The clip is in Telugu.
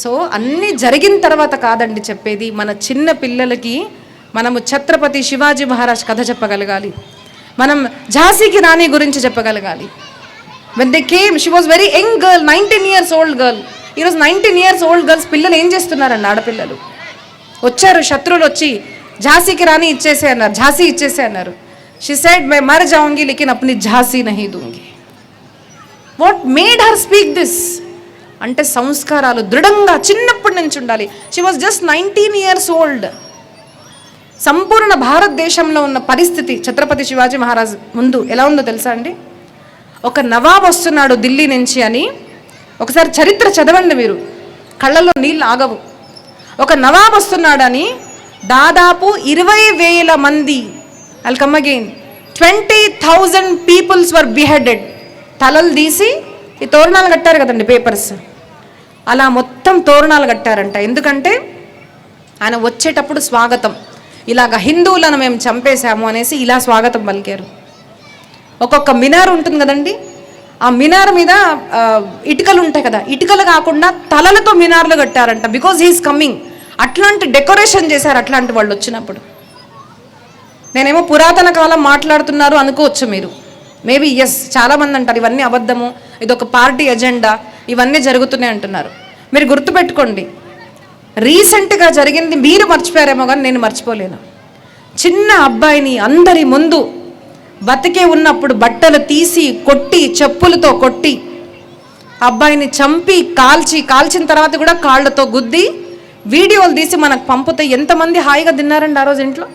సో అన్నీ జరిగిన తర్వాత కాదండి చెప్పేది, మన చిన్న పిల్లలకి మనము ఛత్రపతి శివాజీ మహారాజ్ కథ చెప్పగలగాలి, మనం ఝాన్సీకి రాణి గురించి చెప్పగలగాలి. When they came, she was very young girl, 19 years old girl. ఈరోజు 19 years ఓల్డ్ గర్ల్స్ పిల్లలు ఏం చేస్తున్నారండి? ఆడపిల్లలు వచ్చారు, శత్రువులు వచ్చి ఝాన్సీకి రాణి ఇచ్చేసే అన్నారు, ఝాన్సీ ఇచ్చేసే అన్నారు. షీ సెడ్ మే మర్ జాऊंगी लेकिन अपनी झांसी नहीं दूंगी. What made her speak this అంటే సంస్కారాలు దృఢంగా చిన్నప్పటి నుంచి ఉండాలి. She was just 19 years old. సంపూర్ణ భారతదేశంలో ఉన్న పరిస్థితి ఛత్రపతి శివాజీ మహారాజ్ ముందు ఎలా ఉందో తెలుసా అండి? ఒక నవాబ్ వస్తున్నాడు ఢిల్లీ నుంచి అని, ఒకసారి చరిత్ర చదవండి మీరు, కళ్ళలో నీళ్ళు ఆగవు. ఒక నవాబ్ వస్తున్నాడని దాదాపు 20,000 మంది, ఐల్ కమ్ అగైన్, 20,000 పీపుల్స్ వర్ బిహెడెడ్. తలలు తీసి ఈ తోరణాలు కట్టారు కదండి, పేపర్స్, అలా మొత్తం తోరణాలు కట్టారంట. ఎందుకంటే ఆయన వచ్చేటప్పుడు స్వాగతం, ఇలాగ హిందువులను మేము చంపేశాము అనేసి ఇలా స్వాగతం పలికారు. ఒక్కొక్క మినార్ ఉంటుంది కదండి, ఆ మినార్ మీద ఇటుకలు ఉంటాయి కదా, ఇటుకలు కాకుండా తలలతో మినార్లు కట్టారంట. బికాజ్ హీఈస్ కమింగ్, అట్లాంటి డెకరేషన్ చేశారు అట్లాంటి వాళ్ళు వచ్చినప్పుడు. నేనేమో పురాతన కాలం మాట్లాడుతున్నారు అనుకోవచ్చు మీరు, మేబీ ఎస్, చాలామంది అంటారు ఇవన్నీ అబద్ధము, ఇదొక పార్టీ ఎజెండా, ఇవన్నీ జరుగుతున్నాయి అంటున్నారు. మీరు గుర్తుపెట్టుకోండి, రీసెంట్గా జరిగింది మీరు మర్చిపోయారేమో కానీ నేను మర్చిపోలేను. చిన్న అబ్బాయిని అందరి ముందు బతికే ఉన్నప్పుడు బట్టలు తీసి కొట్టి, చెప్పులతో కొట్టి, అబ్బాయిని చంపి కాల్చిన తర్వాత కూడా కాళ్ళతో గుద్ది వీడియోలు తీసి మనకు పంపితే ఎంతమంది హాయిగా తిన్నారండి ఆ రోజు ఇంట్లో.